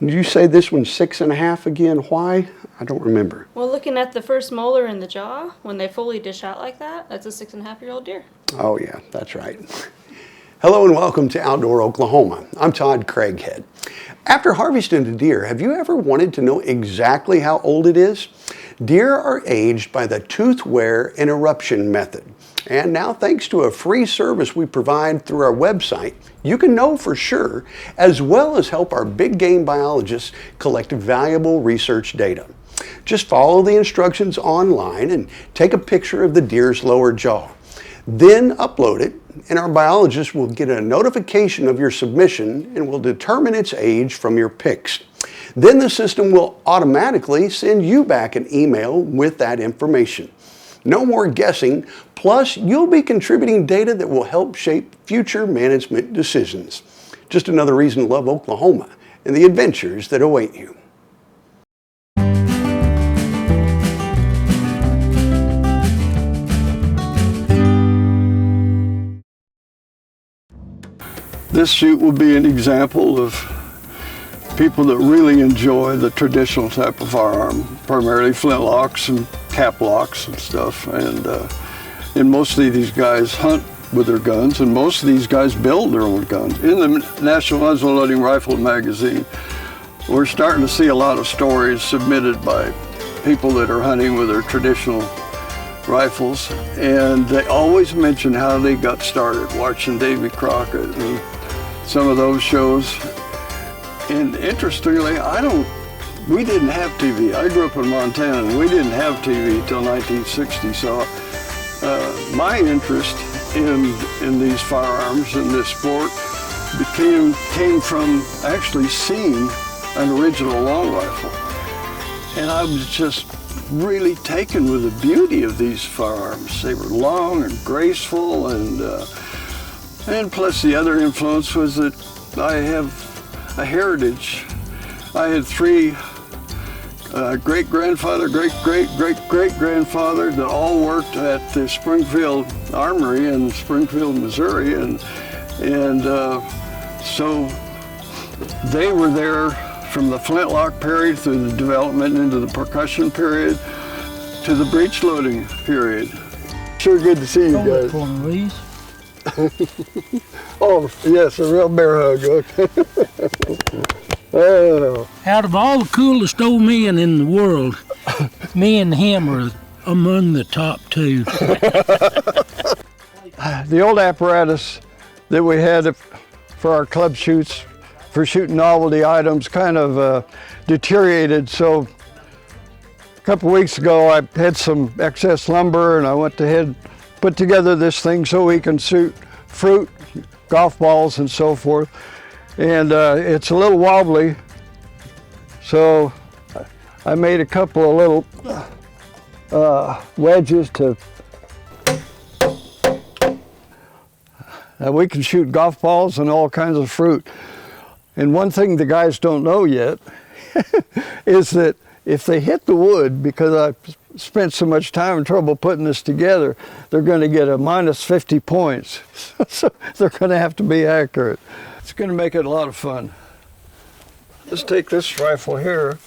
Did you say this one's 6.5 again? Why? I don't remember. Well, looking at the first molar in the jaw, when they fully dish out like that, that's a 6.5-year-old deer. Oh yeah, that's right. Hello and welcome to Outdoor Oklahoma. I'm Todd Craighead. After harvesting a deer, have you ever wanted to know exactly how old it is? Deer are aged by the tooth wear and eruption method. And now, thanks to a free service we provide through our website, you can know for sure, as well as help our big game biologists collect valuable research data. Just follow the instructions online and take a picture of the deer's lower jaw. Then upload it, and our biologist will get a notification of your submission and will determine its age from your pics. Then the system will automatically send you back an email with that information. No more guessing, plus you'll be contributing data that will help shape future management decisions. Just another reason to love Oklahoma and the adventures that await you. This shoot will be an example of people that really enjoy the traditional type of firearm, primarily flintlocks and cap locks and stuff. And mostly these guys hunt with their guns, and most of these guys build their own guns. In the National Muzzleloading Rifle Magazine, we're starting to see a lot of stories submitted by people that are hunting with their traditional rifles, and they always mention how they got started, watching Davy Crockett and some of those shows. And interestingly, we didn't have TV. I grew up in Montana and we didn't have TV till 1960. So my interest in these firearms and this sport came from actually seeing an original long rifle. And I was just really taken with the beauty of these firearms. They were long and graceful, and plus the other influence was that I have a heritage. I had three great-grandfather, great-great-great-great-grandfather that all worked at the Springfield Armory in Springfield, Missouri, and so they were there from the flintlock period through the development into the percussion period to the breech loading period. Sure good to see you guys. Oh, yes, a real bear hug, okay. Oh. Out of all the coolest old men in the world, me and him are among the top two. The old apparatus that we had for our club shoots, for shooting novelty items, kind of deteriorated. So a couple weeks ago I had some excess lumber and I went ahead, put together this thing so we can shoot fruit, golf balls and so forth. And it's a little wobbly, so I made a couple of little wedges to, we can shoot golf balls and all kinds of fruit. And one thing the guys don't know yet is that if they hit the wood, because I spent so much time and trouble putting this together, they're going to get a minus 50 points. So they're going to have to be accurate. It's going to make it a lot of fun. Let's take this rifle here.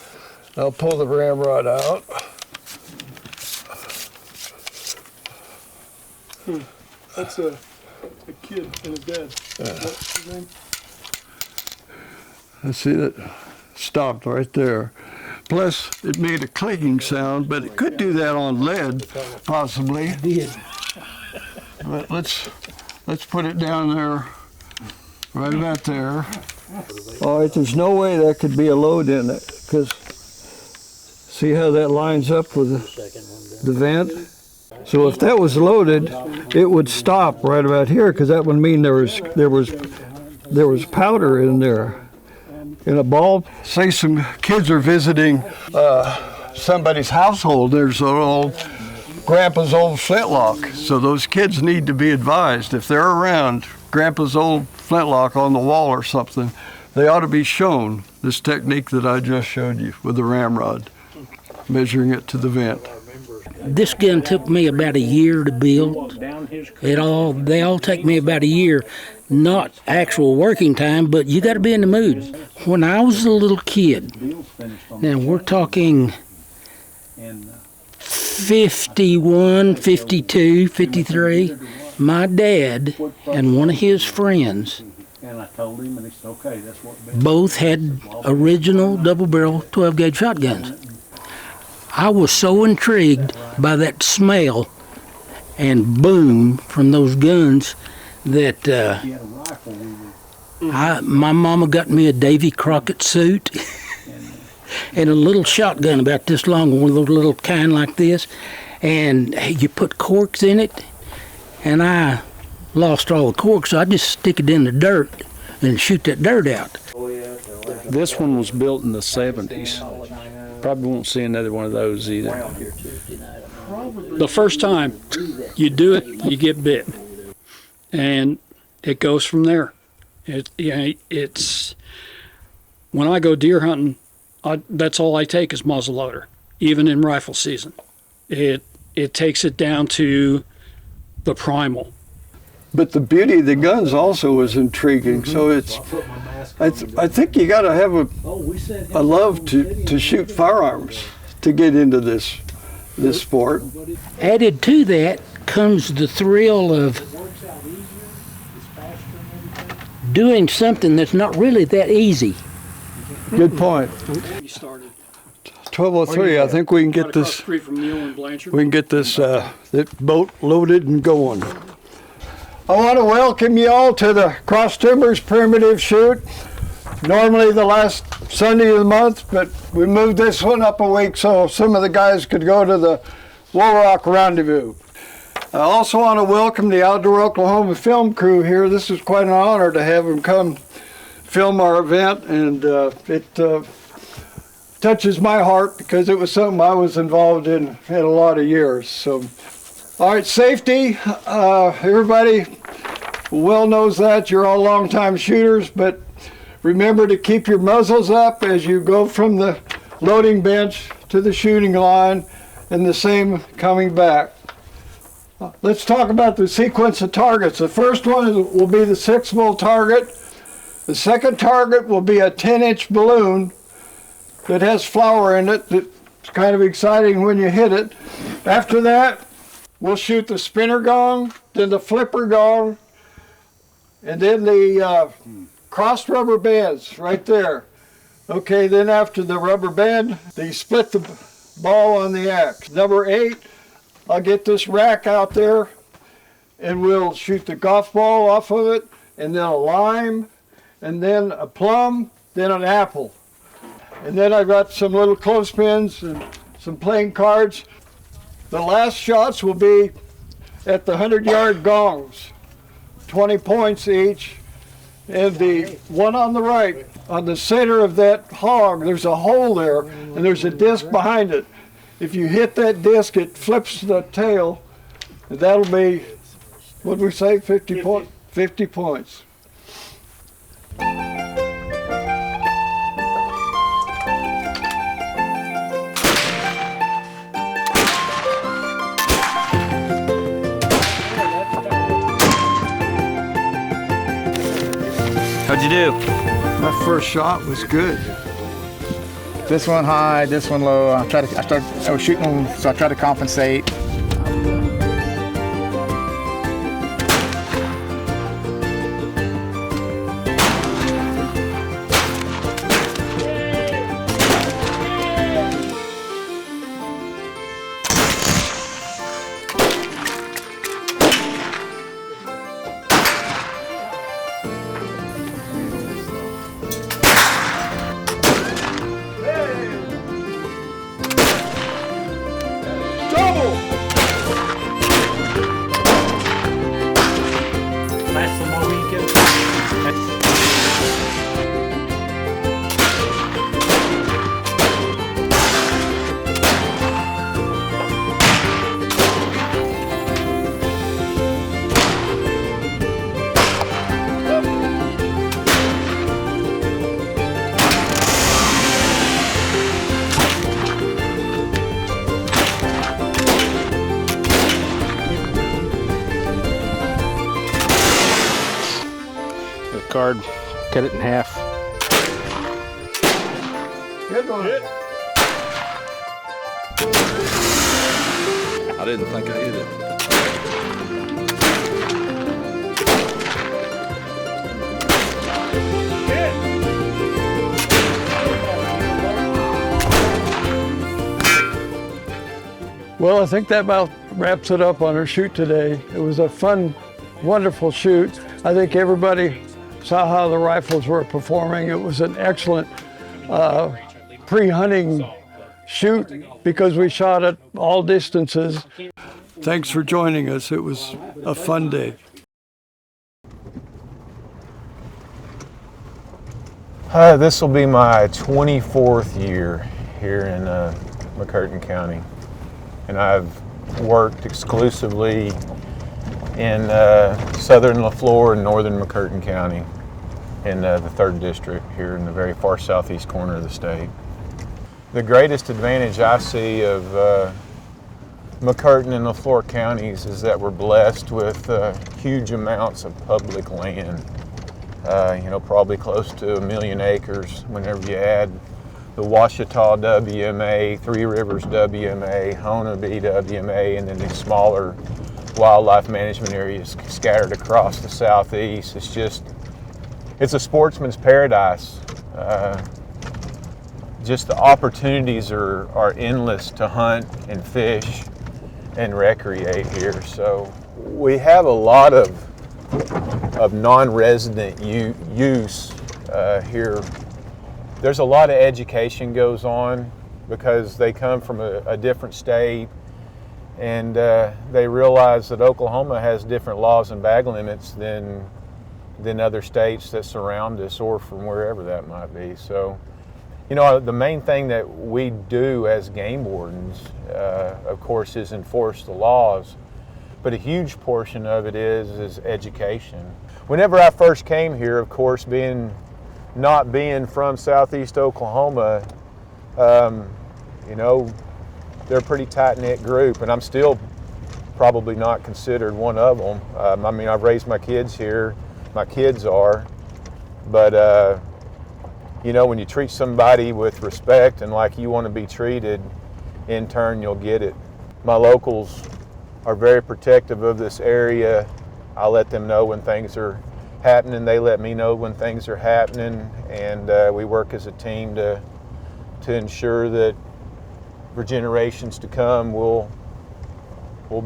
I'll pull the ramrod out. That's a kid and his dad. What's his name? Let's see, that stopped right there. Plus, it made a clicking sound, but it could do that on lead, possibly. It did. But let's put it down there, right about there. All right, there's no way that could be a load in it, because see how that lines up with the vent? So if that was loaded, it would stop right about here, because that would mean there was powder in there. In a ball, say some kids are visiting somebody's household, there's an old Grandpa's old flintlock. So those kids need to be advised, if they're around Grandpa's old flintlock on the wall or something, they ought to be shown this technique that I just showed you with the ramrod, measuring it to the vent. This gun took me about a year to build. They all take me about a year. Not actual working time, but you got to be in the mood. When I was a little kid, now we're talking 51, 52, 53, my dad and one of his friends both had original double-barrel 12-gauge shotguns. I was so intrigued by that smell and boom from those guns that my mama got me a Davy Crockett suit and a little shotgun about this long, one of those little kind like this, and you put corks in it, and I lost all the corks, so I just stick it in the dirt and shoot that dirt out. This one was built in the 70s. Probably won't see another one of those either. The first time you do it, you get bit, and it goes from there. It's when I go deer hunting, that's all I take is muzzleloader, even in rifle season. It takes it down to the primal. But the beauty of the guns also is intriguing. So I think you got to have a love to shoot firearms to get into this sport. Added to that comes the thrill of doing something that's not really that easy. Good point. 1203. I think we can get this. We can get this boat loaded and going. I want to welcome you all to the Cross Timbers Primitive Shoot. Normally the last Sunday of the month, but we moved this one up a week so some of the guys could go to the Wool Rock Rendezvous. I also want to welcome the Outdoor Oklahoma film crew here. This is quite an honor to have them come film our event, and it touches my heart because it was something I was involved in a lot of years. So, all right, safety. Everybody well knows that. You're all long-time shooters, but remember to keep your muzzles up as you go from the loading bench to the shooting line, and the same coming back. Let's talk about the sequence of targets. The first one will be the 6-mil target. The second target will be a 10-inch balloon that has flour in it. It's kind of exciting when you hit it. After that, we'll shoot the spinner gong, then the flipper gong, and then the crossed rubber bands right there. Okay, then after the rubber band, they split the ball on the axe. Number 8, I'll get this rack out there and we'll shoot the golf ball off of it, and then a lime, and then a plum, then an apple. And then I've got some little clothespins and some playing cards. The last shots will be at the 100-yard gongs, 20 points each. And the one on the right, on the center of that hog, there's a hole there, and there's a disc behind it. If you hit that disc, it flips the tail, and that'll be, what did we say, 50 points. How'd you do? That first shot was good. This one high, this one low. I was shooting them, so I tried to compensate. Double! postcard, cut it in half. Good one. I didn't think I hit it. Well, I think that about wraps it up on our shoot today. It was a fun, wonderful shoot. I think everybody saw how the rifles were performing. It was an excellent pre-hunting shoot because we shot at all distances. Thanks for joining us. It was a fun day. This will be my 24th year here in McCurtain County, and I've worked exclusively in southern LaFleur and northern McCurtain County in the 3rd District here in the very far southeast corner of the state. The greatest advantage I see of McCurtain and LaFleur counties is that we're blessed with huge amounts of public land. Probably close to 1 million acres whenever you add the Ouachita WMA, Three Rivers WMA, Hona BWMA, and then these smaller wildlife management areas scattered across the southeast. It's a sportsman's paradise. Just the opportunities are endless to hunt and fish and recreate here. So we have a lot of non-resident use here. There's a lot of education goes on because they come from a different state, and they realize that Oklahoma has different laws and bag limits than other states that surround us or from wherever that might be. So, the main thing that we do as game wardens, of course, is enforce the laws, but a huge portion of it is education. Whenever I first came here, of course, not being from southeast Oklahoma, they're a pretty tight-knit group, and I'm still probably not considered one of them. I've raised my kids here. My kids are, but when you treat somebody with respect and like you want to be treated, in turn you'll get it. My locals are very protective of this area. I let them know when things are happening. They let me know when things are happening, and we work as a team to ensure that for generations to come we'll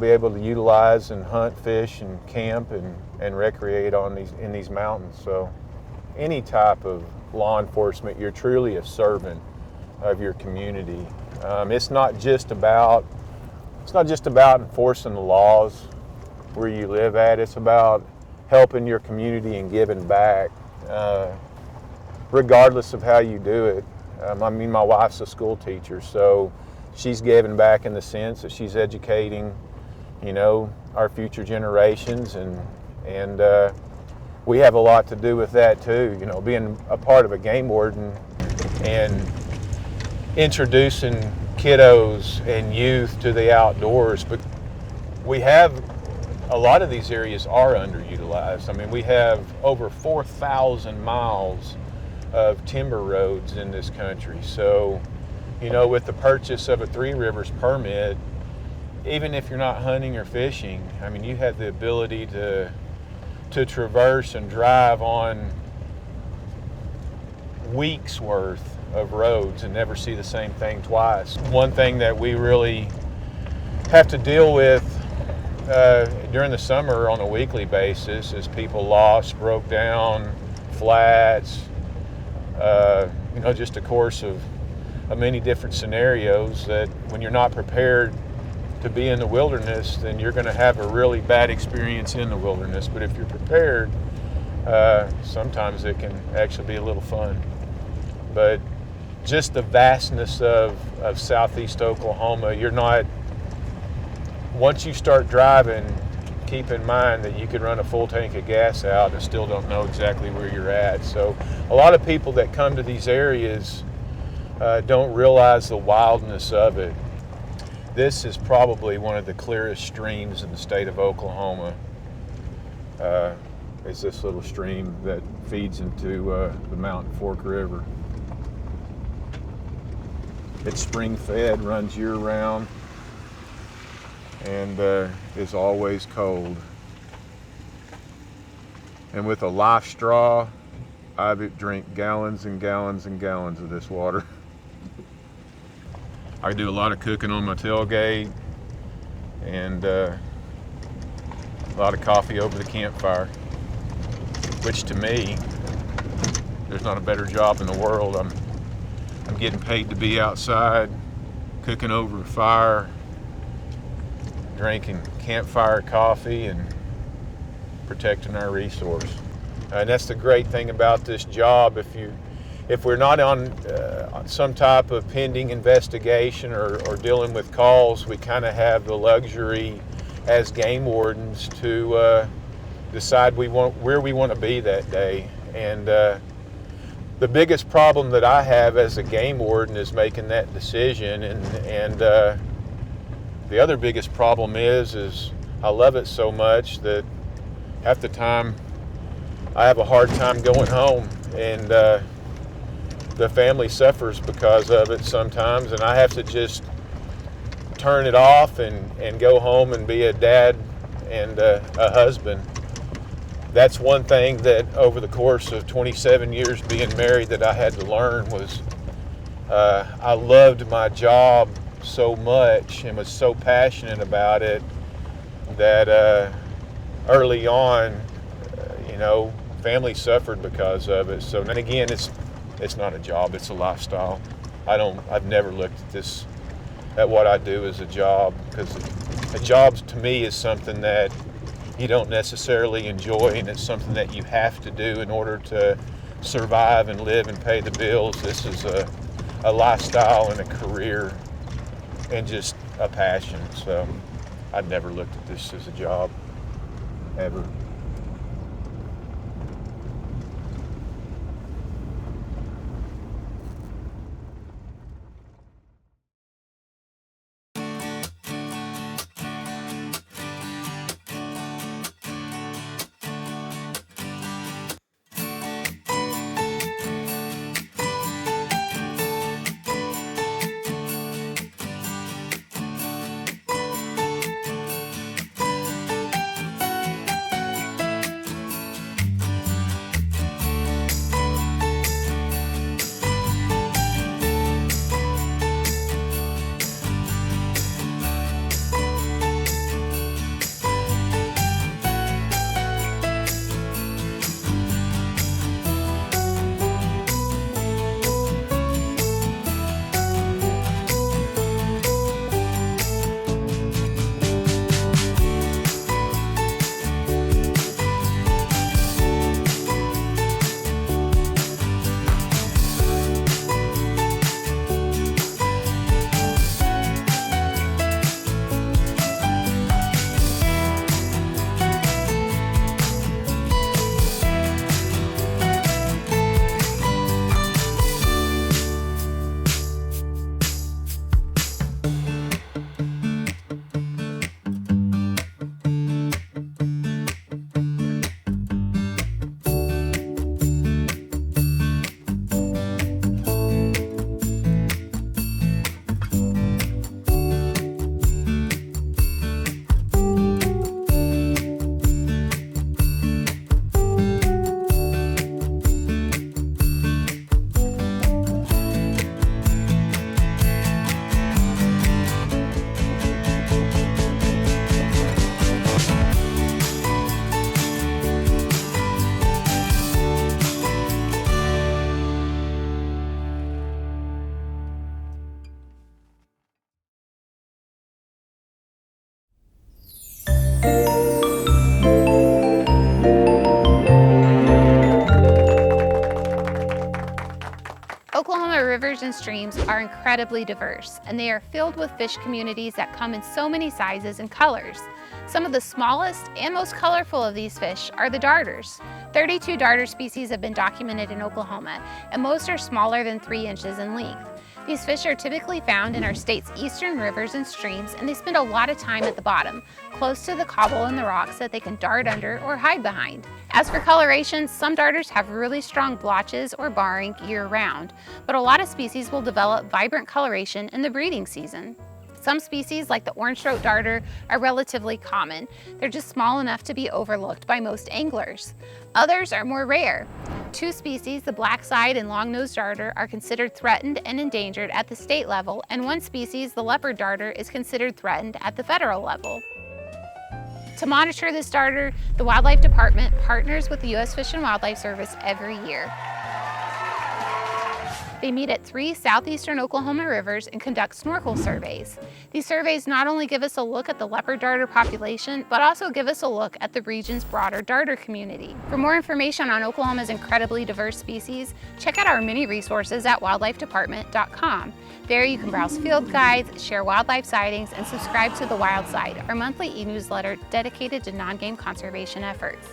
be able to utilize and hunt, fish, and camp and recreate in these mountains. So any type of law enforcement, you're truly a servant of your community. It's not just about enforcing the laws where you live at. It's about helping your community and giving back, regardless of how you do it. My wife's a school teacher, so she's giving back in the sense that she's educating, our future generations, and we have a lot to do with that too. Being a part of a game warden and introducing kiddos and youth to the outdoors. But we have a lot of these areas are underutilized. We have over 4,000 miles of timber roads in this country. So, with the purchase of a Three Rivers permit, even if you're not hunting or fishing, you have the ability to traverse and drive on weeks worth of roads and never see the same thing twice. One thing that we really have to deal with during the summer on a weekly basis is people lost, broke down, flats, just a course of many different scenarios that when you're not prepared to be in the wilderness, then you're going to have a really bad experience in the wilderness. But if you're prepared, sometimes it can actually be a little fun. But just the vastness of southeast Oklahoma, once you start driving, keep in mind that you could run a full tank of gas out and still don't know exactly where you're at. So a lot of people that come to these areas don't realize the wildness of it. This is probably one of the clearest streams in the state of Oklahoma. is this little stream that feeds into the Mountain Fork River. It's spring fed, runs year round, and is always cold. And with a life straw, I drink gallons and gallons and gallons of this water. I do a lot of cooking on my tailgate, and a lot of coffee over the campfire, which to me, there's not a better job in the world. I'm getting paid to be outside, cooking over a fire, drinking campfire coffee, and protecting our resource. And that's the great thing about this job. If we're not on some type of pending investigation or dealing with calls, we kind of have the luxury as game wardens to decide where we want to be that day. And the biggest problem that I have as a game warden is making that decision. And the other biggest problem is I love it so much that half the time I have a hard time going home, and the family suffers because of it sometimes, and I have to just turn it off and go home and be a dad and a husband. That's one thing that over the course of 27 years being married that I had to learn was I loved my job so much and was so passionate about it that early on, family suffered because of it. So then again, it's not a job, it's a lifestyle. I've never looked at what I do as a job, because a job to me is something that you don't necessarily enjoy, and it's something that you have to do in order to survive and live and pay the bills. This is a lifestyle and a career and just a passion. So I've never looked at this as a job, ever. Oklahoma rivers and streams are incredibly diverse, and they are filled with fish communities that come in so many sizes and colors. Some of the smallest and most colorful of these fish are the darters. 32 darter species have been documented in Oklahoma, and most are smaller than 3 inches in length. These fish are typically found in our state's eastern rivers and streams, and they spend a lot of time at the bottom, close to the cobble and the rocks that they can dart under or hide behind. As for coloration, some darters have really strong blotches or barring year-round, but a lot of species will develop vibrant coloration in the breeding season. Some species, like the orange-throat darter, are relatively common. They're just small enough to be overlooked by most anglers. Others are more rare. Two species, the black-side and long-nosed darter, are considered threatened and endangered at the state level, and one species, the leopard darter, is considered threatened at the federal level. To monitor this darter, the Wildlife Department partners with the U.S. Fish and Wildlife Service every year. They meet at 3 southeastern Oklahoma rivers and conduct snorkel surveys. These surveys not only give us a look at the leopard darter population, but also give us a look at the region's broader darter community. For more information on Oklahoma's incredibly diverse species, check out our many resources at wildlifedepartment.com. There you can browse field guides, share wildlife sightings, and subscribe to The Wild Side, our monthly e-newsletter dedicated to non-game conservation efforts.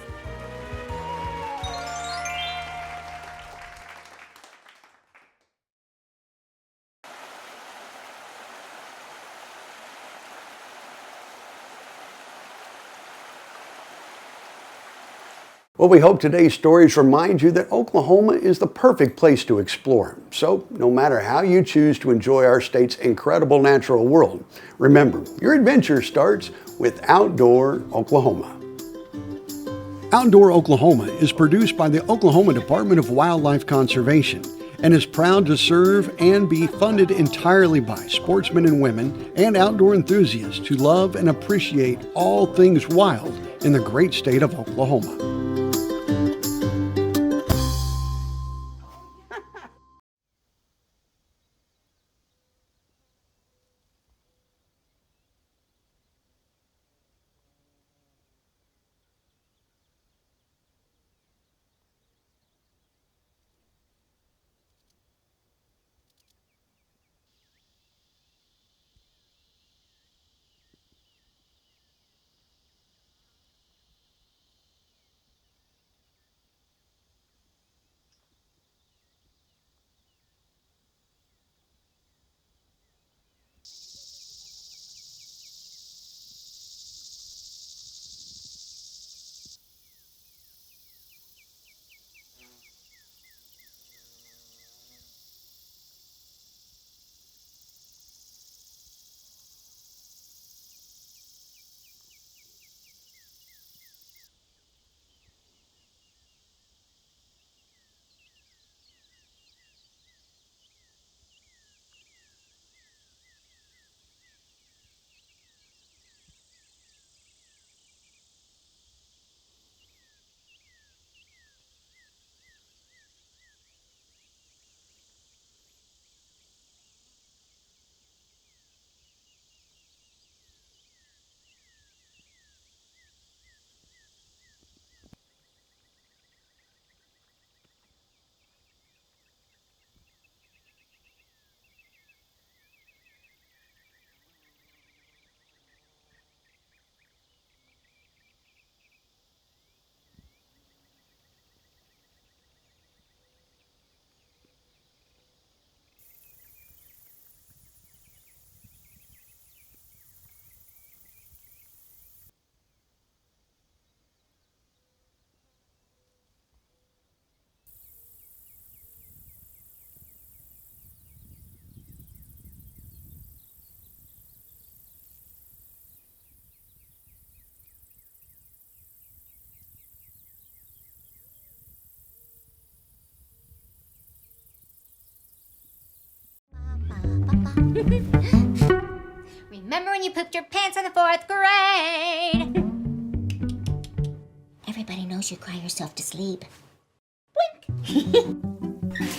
Well, we hope today's stories remind you that Oklahoma is the perfect place to explore. So, no matter how you choose to enjoy our state's incredible natural world, remember, your adventure starts with Outdoor Oklahoma. Outdoor Oklahoma is produced by the Oklahoma Department of Wildlife Conservation and is proud to serve and be funded entirely by sportsmen and women and outdoor enthusiasts who love and appreciate all things wild in the great state of Oklahoma. Remember when you pooped your pants in the 4th grade? Everybody knows you cry yourself to sleep. Blink!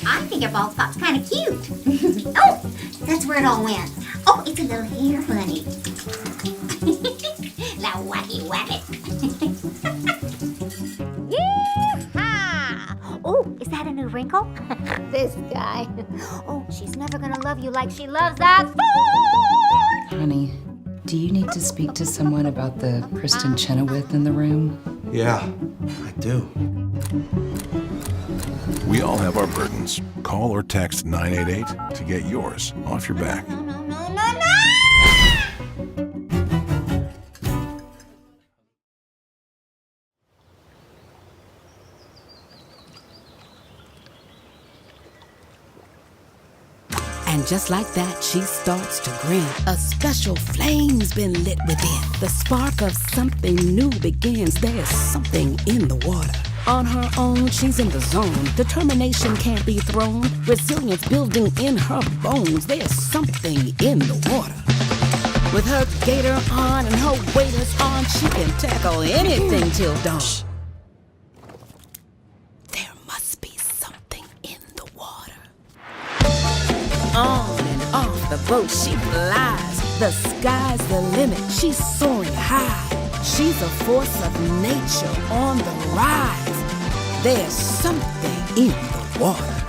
I think your bald spot's kind of cute. Oh, that's where it all went. Oh, it's a little hair bunny. Now wacky whack it. Yeehaw! Oh, is that a new wrinkle? This guy. Oh, she's never gonna love you like she loves that food! Honey, do you need to speak to someone about the Kristen Chenoweth in the room? Yeah, I do. We all have our burdens. Call or text 988 to get yours off your back. And just like that, she starts to grin. A special flame's been lit within. The spark of something new begins. There's something in the water. On her own, she's in the zone. Determination can't be thrown. Resilience building in her bones. There's something in the water. With her gator on and her waders on, she can tackle anything till dawn. There must be something in the water. On and off the boat she flies. The sky's the limit, she's soaring high. She's a force of nature on the rise. There's something in the water.